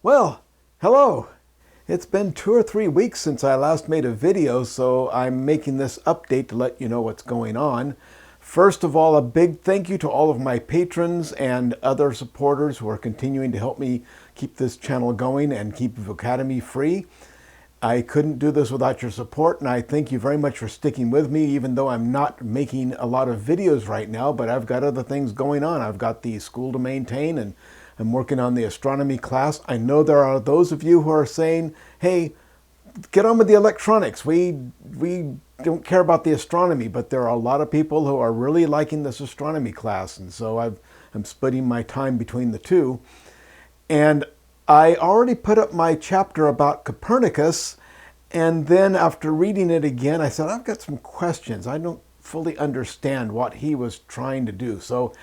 Well, hello! It's been 2 or 3 weeks since I last made a video, so I'm making this update to let you know what's going on. First of all, a big thank you to all of my patrons and other supporters who are continuing to help me keep this channel going and keep Vocademy free. I couldn't do this without your support, and I thank you very much for sticking with me, even though I'm not making a lot of videos right now, but I've got other things going on. I've got the school to maintain, and I'm working on the astronomy class. I know there are those of you who are saying, hey, get on with the electronics. We don't care about the astronomy, but there are a lot of people who are really liking this astronomy class, and so I'm splitting my time between the two. And I already put up my chapter about Copernicus, and then after reading it again, I said, I've got some questions. I don't fully understand what he was trying to do. So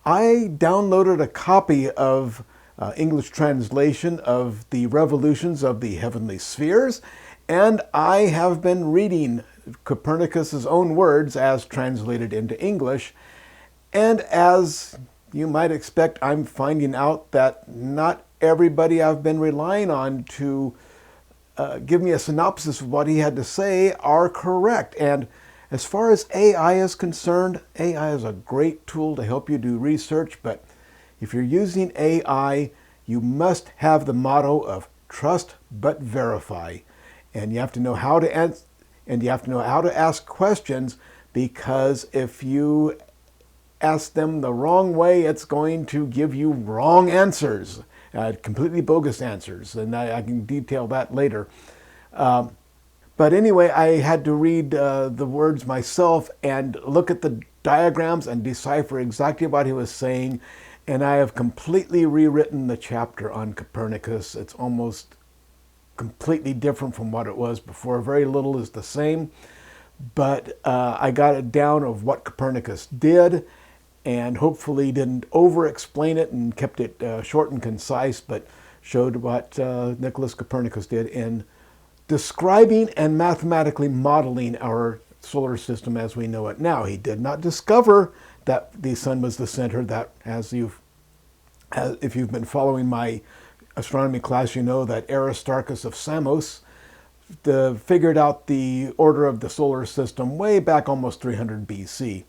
I downloaded a copy of English translation of The Revolutions of the Heavenly Spheres, and I have been reading Copernicus's own words as translated into English. And as you might expect, I'm finding out that not everybody I've been relying on to give me a synopsis of what he had to say are correct. And as far as AI is concerned, AI is a great tool to help you do research, but if you're using AI, you must have the motto of trust but verify. And you have to know how to ask questions, because if you ask them the wrong way, it's going to give you wrong answers. Completely bogus answers, and I can detail that later. But anyway, I had to read the words myself and look at the diagrams and decipher exactly what he was saying, and I have completely rewritten the chapter on Copernicus. It's almost completely different from what it was before. Very little is the same, but I got it down of what Copernicus did, and hopefully didn't over-explain it and kept it short and concise, but showed what Nicholas Copernicus did in describing and mathematically modeling our solar system as we know it now. He did not discover that the sun was the center. That, if you've been following my astronomy class, you know that Aristarchus of Samos figured out the order of the solar system way back almost 300 BC.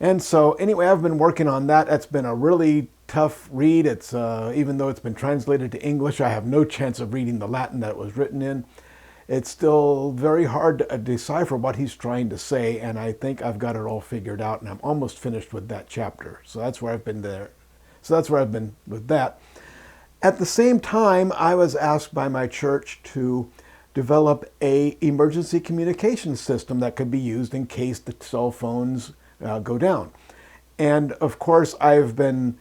And so anyway, I've been working on that. It's been a really tough read. It's even though it's been translated to English, I have no chance of reading the Latin that it was written in. It's still very hard to decipher what he's trying to say, and I think I've got it all figured out, and I'm almost finished with that chapter. So that's where I've been there. So that's where I've been with that. At the same time, I was asked by my church to develop an emergency communication system that could be used in case the cell phones go down. And of course, I've been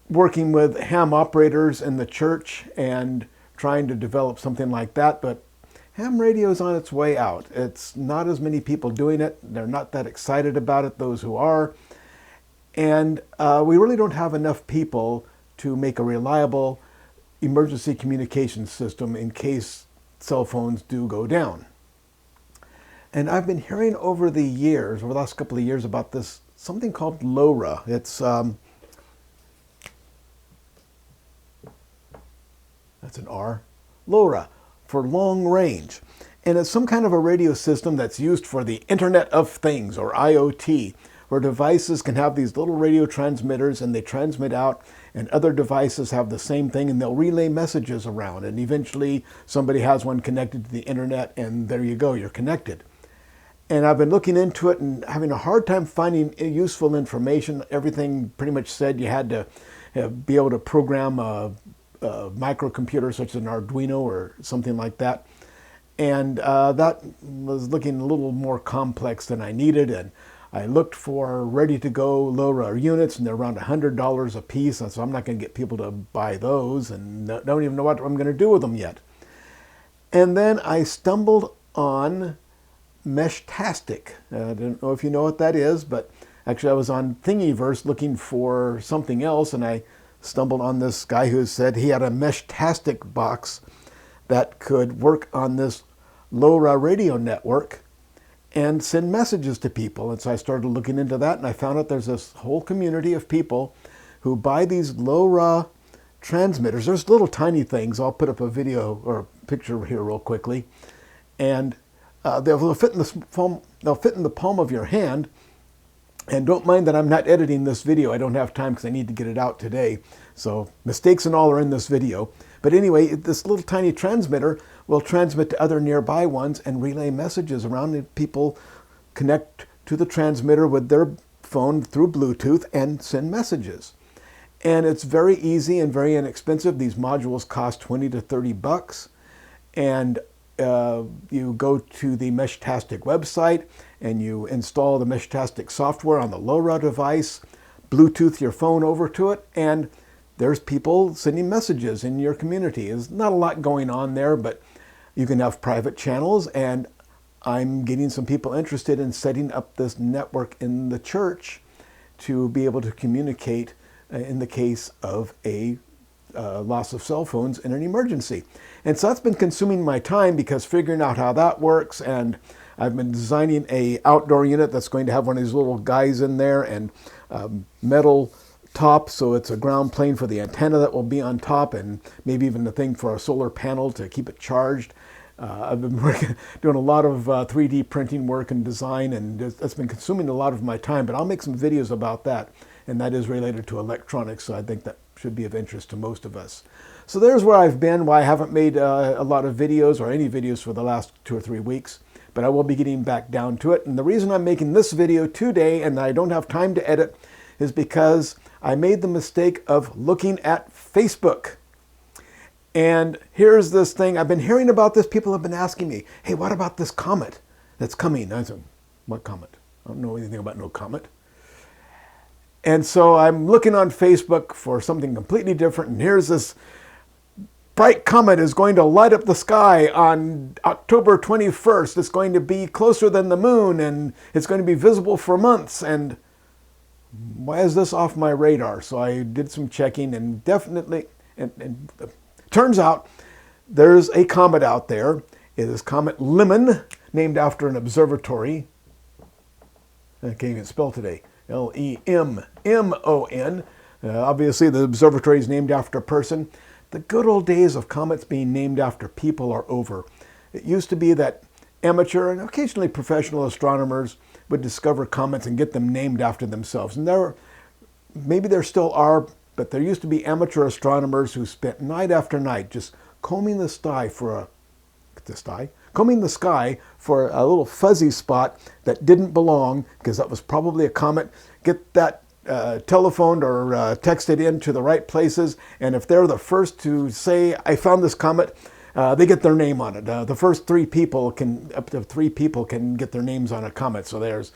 working with ham operators in the church and trying to develop something like that, but ham radio is on its way out. It's not as many people doing it. They're not that excited about it, those who are. And we really don't have enough people to make a reliable emergency communication system in case cell phones do go down. And I've been hearing over the last couple of years, about this, something called LoRa. It's, that's an R, LoRa, for long range. And it's some kind of a radio system that's used for the Internet of Things, or IoT, where devices can have these little radio transmitters and they transmit out, and other devices have the same thing, and they'll relay messages around. And eventually somebody has one connected to the internet, and there you go, you're connected. And I've been looking into it and having a hard time finding useful information. Everything pretty much said you had to be able to program a microcomputer such as an Arduino or something like that. And that was looking a little more complex than I needed. And I looked for ready-to-go LoRa units, and they're around $100 a piece. And so I'm not going to get people to buy those, and don't even know what I'm going to do with them yet. And then I stumbled on Meshtastic. I don't know if you know what that is, but actually I was on Thingiverse looking for something else, and I stumbled on this guy who said he had a Meshtastic box that could work on this LoRa radio network and send messages to people. And so I started looking into that, and I found out there's this whole community of people who buy these LoRa transmitters. There's little tiny things. I'll put up a video or a picture here real quickly. And they'll fit in the palm of your hand. And don't mind that I'm not editing this video. I don't have time because I need to get it out today. So mistakes and all are in this video. But anyway, this little tiny transmitter will transmit to other nearby ones and relay messages around, and people connect to the transmitter with their phone through Bluetooth and send messages. And it's very easy and very inexpensive. These modules cost 20 to 30 bucks. And you go to the Meshtastic website and you install the Meshtastic software on the LoRa device, Bluetooth your phone over to it, and there's people sending messages in your community. There's not a lot going on there, but you can have private channels, and I'm getting some people interested in setting up this network in the church to be able to communicate in the case of a loss of cell phones in an emergency. And so that's been consuming my time, because figuring out how that works, and I've been designing a outdoor unit that's going to have one of these little guys in there and metal top, so it's a ground plane for the antenna that will be on top, and maybe even the thing for a solar panel to keep it charged. I've been doing a lot of 3D printing work and design, and that's been consuming a lot of my time, but I'll make some videos about that, and that is related to electronics, so I think that should be of interest to most of us. So there's where I've been, why I haven't made a lot of videos or any videos for the last 2 or 3 weeks, but I will be getting back down to it. And the reason I'm making this video today and I don't have time to edit is because I made the mistake of looking at Facebook. And here's this thing, I've been hearing about this, people have been asking me, hey, what about this comet that's coming? I said, what comet? I don't know anything about no comet. And so I'm looking on Facebook for something completely different, and here's this bright comet is going to light up the sky on October 21st. It's going to be closer than the moon, and it's going to be visible for months. And why is this off my radar? So I did some checking, and definitely, and turns out there's a comet out there. It is Comet Lemon, named after an observatory. I can't even spell today. Lemon. Obviously, the observatory is named after a person. The good old days of comets being named after people are over. It used to be that amateur and occasionally professional astronomers would discover comets and get them named after themselves. And maybe there still are, but there used to be amateur astronomers who spent night after night just combing the sky for a little fuzzy spot that didn't belong, because that was probably a comet. Get that telephoned or texted in to the right places, and if they're the first to say, I found this comet, they get their name on it. The first up to 3 people can get their names on a comet. So there's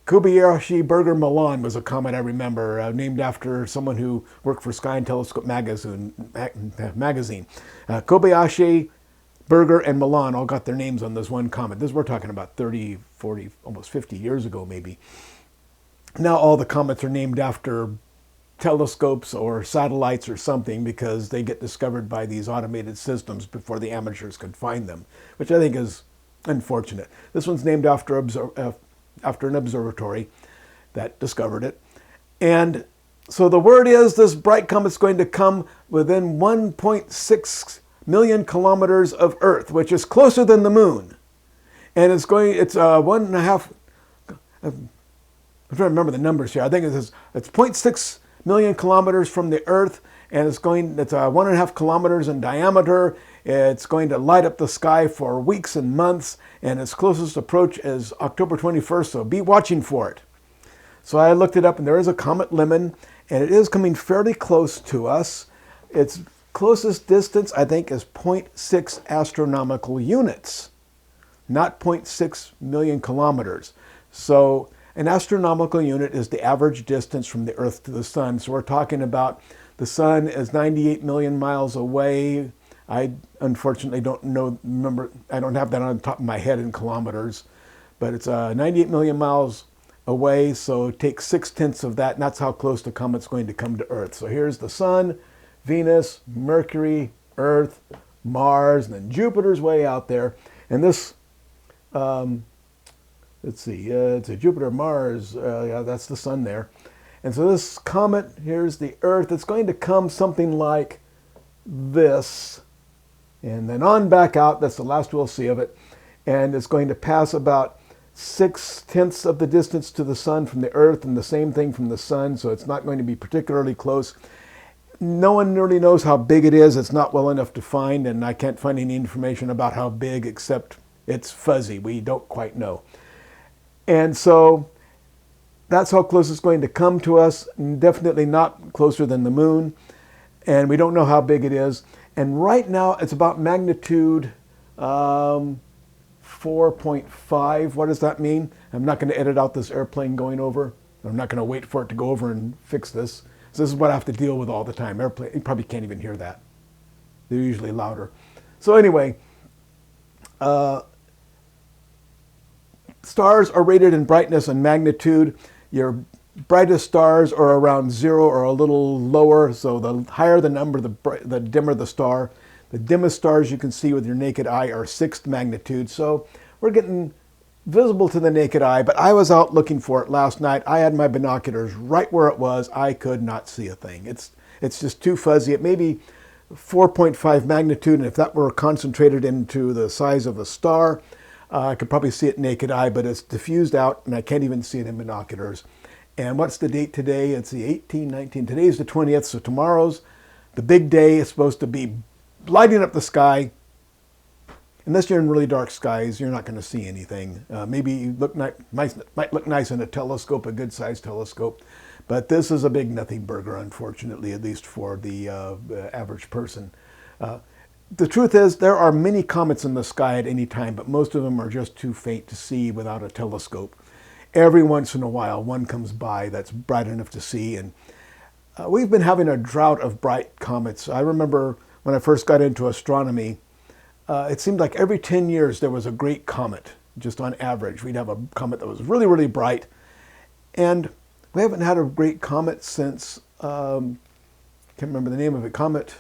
Kobayashi Burger Milan was a comet I remember, named after someone who worked for Sky and Telescope magazine. Kobayashi, Burger, and Milan all got their names on this one comet. We're talking about 30, 40, almost 50 years ago maybe. Now all the comets are named after telescopes or satellites or something, because they get discovered by these automated systems before the amateurs could find them, which I think is unfortunate. This one's named after an observatory that discovered it. And so the word is this bright comet's going to come within 1.6 million kilometers of Earth, which is closer than the moon. And it's 1.5, I'm trying to remember the numbers here. I think it's 0.6 million kilometers from the Earth, and it's 1.5 kilometers in diameter. It's going to light up the sky for weeks and months, and its closest approach is October 21st, so be watching for it. So I looked it up, and there is a Comet Lemon, and it is coming fairly close to us. Its closest distance, I think, is 0.6 astronomical units, not 0.6 million kilometers. So an astronomical unit is the average distance from the Earth to the Sun. So we're talking about the Sun is 98 million miles away. I unfortunately don't remember, I don't have that on the top of my head in kilometers, but it's 98 million miles away, so take 6/10 of that, and that's how close the comet's going to come to Earth. So here's the Sun, Venus, Mercury, Earth, Mars, and then Jupiter's way out there. And this, let's see, it's a Jupiter, Mars, yeah, that's the Sun there. And so this comet, here's the Earth, it's going to come something like this, and then on back out. That's the last we'll see of it. And it's going to pass about 6/10 of the distance to the sun from the Earth, and the same thing from the sun, so it's not going to be particularly close. No one really knows how big it is. It's not well enough to find, and I can't find any information about how big, except it's fuzzy. We don't quite know. And so that's how close it's going to come to us. Definitely not closer than the moon. And we don't know how big it is. And right now it's about magnitude 4.5. What does that mean? I'm not going to edit out this airplane going over. I'm not going to wait for it to go over and fix this. So this is what I have to deal with all the time. Airplane, you probably can't even hear that. They're usually louder. So anyway, stars are rated in brightness and magnitude. Your brightest stars are around 0 or a little lower, so the higher the number, the dimmer the star. The dimmest stars you can see with your naked eye are 6th magnitude, so we're getting visible to the naked eye, but I was out looking for it last night. I had my binoculars right where it was. I could not see a thing. It's just too fuzzy. It may be 4.5 magnitude, and if that were concentrated into the size of a star, I could probably see it naked eye, but it's diffused out, and I can't even see it in binoculars. And what's the date today? It's the 18th, 19th. Today's the 20th, so tomorrow's the big day. It's supposed to be lighting up the sky. Unless you're in really dark skies, you're not going to see anything. Maybe might look nice in a telescope, a good-sized telescope. But this is a big nothing burger, unfortunately, at least for the average person. The truth is, there are many comets in the sky at any time, but most of them are just too faint to see without a telescope. Every once in a while, one comes by that's bright enough to see. And we've been having a drought of bright comets. I remember when I first got into astronomy, it seemed like every 10 years there was a great comet, just on average. We'd have a comet that was really, really bright. And we haven't had a great comet since, can't remember the name of it, comet.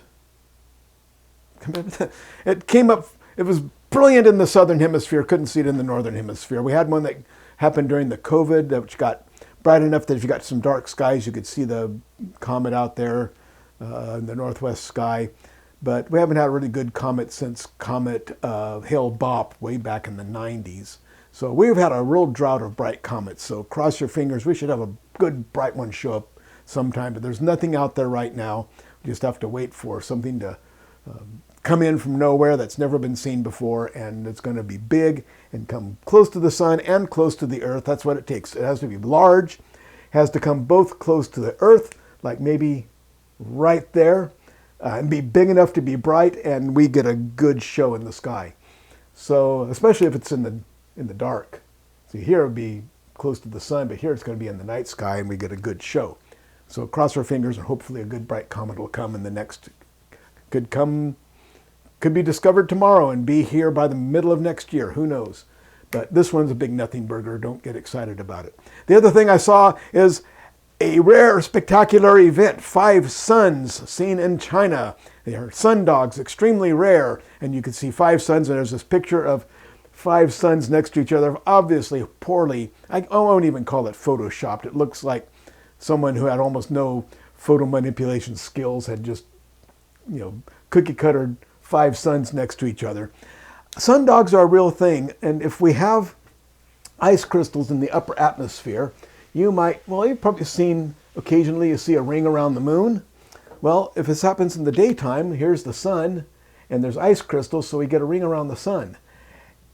It came up, it was brilliant in the southern hemisphere, couldn't see it in the northern hemisphere. We had one that happened during the COVID, which got bright enough that if you got some dark skies, you could see the comet out there in the northwest sky. But we haven't had a really good comet since Comet Hale-Bopp way back in the 90s. So we've had a real drought of bright comets. So cross your fingers. We should have a good bright one show up sometime. But there's nothing out there right now. We just have to wait for something to come in from nowhere that's never been seen before. And it's going to be big and come close to the sun and close to the Earth. That's what it takes. It has to be large. It has to come both close to the Earth, like maybe right there. And be big enough to be bright, and we get a good show in the sky. So, especially if it's in the dark. So here it would be close to the sun, but here it's going to be in the night sky, and we get a good show. So cross our fingers, and hopefully a good bright comet will come in the next, could be discovered tomorrow and be here by the middle of next year. Who knows? But this one's a big nothing burger. Don't get excited about it. The other thing I saw is a rare, spectacular event, 5 suns seen in China. They are sun dogs, extremely rare. And you can see 5 suns, and there's this picture of 5 suns next to each other, obviously poorly, I won't even call it photoshopped. It looks like someone who had almost no photo manipulation skills had just, cookie cuttered 5 suns next to each other. Sun dogs are a real thing, and if we have ice crystals in the upper atmosphere, you've probably seen, occasionally you see a ring around the moon. Well, if this happens in the daytime, here's the sun, and there's ice crystals, so we get a ring around the sun.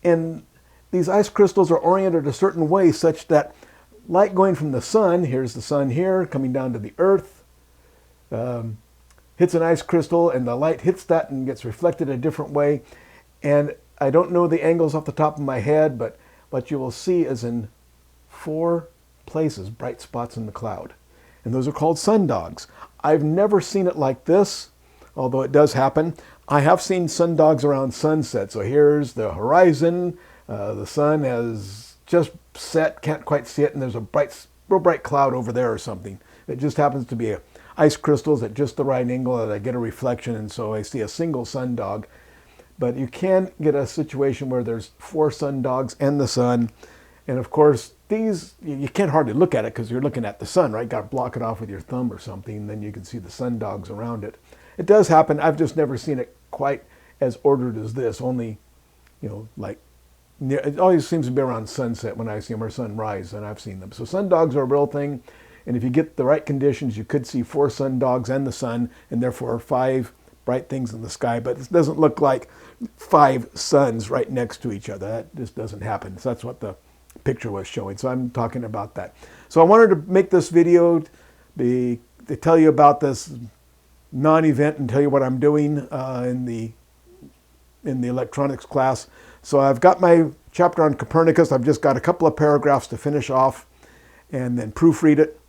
And these ice crystals are oriented a certain way such that light going from the sun, here's the sun here, coming down to the Earth, hits an ice crystal, and the light hits that and gets reflected a different way. And I don't know the angles off the top of my head, but what you will see is in 4 places, bright spots in the cloud. And those are called sun dogs. I've never seen it like this, although it does happen. I have seen sun dogs around sunset. So here's the horizon. The sun has just set, can't quite see it, and there's a real bright cloud over there or something. It just happens to be ice crystals at just the right angle, and I get a reflection, and so I see a single sun dog. But you can get a situation where there's 4 sun dogs and the sun. And of course, these, you can't hardly look at it because you're looking at the sun, right? Got to block it off with your thumb or something, then you can see the sundogs around it. It does happen. I've just never seen it quite as ordered as this, only, like, it always seems to be around sunset when I see them, or sunrise, and I've seen them. So sundogs are a real thing, and if you get the right conditions, you could see 4 sundogs and the sun, and therefore 5 bright things in the sky, but it doesn't look like 5 suns right next to each other. That just doesn't happen. So that's what the picture was showing. So I'm talking about that. So I wanted to make this video to tell you about this non-event and tell you what I'm doing in the electronics class. So I've got my chapter on Copernicus. I've just got a couple of paragraphs to finish off and then proofread it.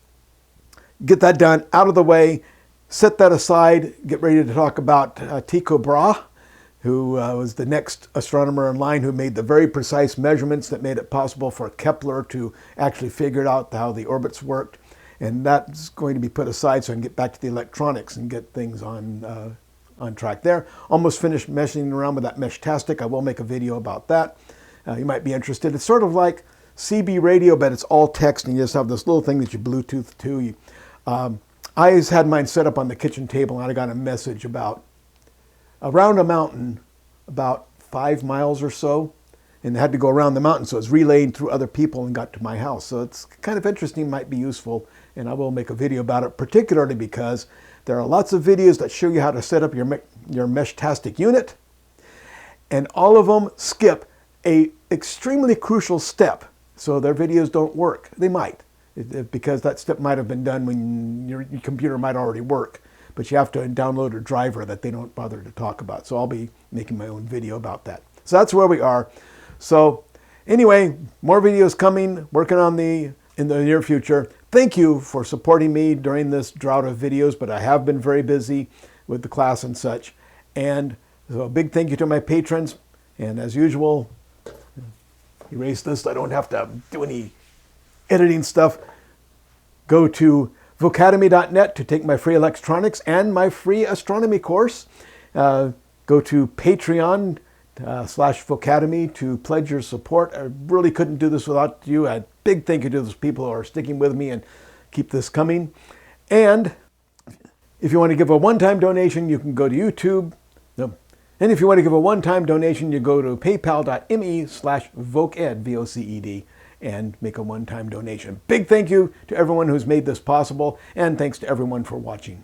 Get that done, out of the way, set that aside, get ready to talk about Tycho Brahe, who was the next astronomer in line who made the very precise measurements that made it possible for Kepler to actually figure out how the orbits worked. And that's going to be put aside so I can get back to the electronics and get things on track there. Almost finished messing around with that Meshtastic. I will make a video about that. You might be interested. It's sort of like CB radio, but it's all text, and you just have this little thing that you Bluetooth to. I just had mine set up on the kitchen table, and I got a message around a mountain, about 5 miles or so, and had to go around the mountain, so it's relayed through other people and got to my house. So it's kind of interesting, might be useful, and I will make a video about it, particularly because there are lots of videos that show you how to set up your Meshtastic unit, and all of them skip a extremely crucial step, so their videos don't work. They might, because that step might have been done when your computer might already work, but you have to download a driver that they don't bother to talk about. So I'll be making my own video about that. So that's where we are. So anyway, more videos coming, working on in the near future. Thank you for supporting me during this drought of videos, but I have been very busy with the class and such. And so a big thank you to my patrons. And as usual, erase this so I don't have to do any editing stuff. Go to vocademy.net to take my free electronics and my free astronomy course. Go to Patreon /Vocademy to pledge your support. I really couldn't do this without you. A big thank you to those people who are sticking with me and keep this coming. And if you want to give a one-time donation, you can go to YouTube. No. And if you want to give a one-time donation, you go to paypal.me/voced, VOCED, and make a one-time donation. Big thank you to everyone who's made this possible, and thanks to everyone for watching.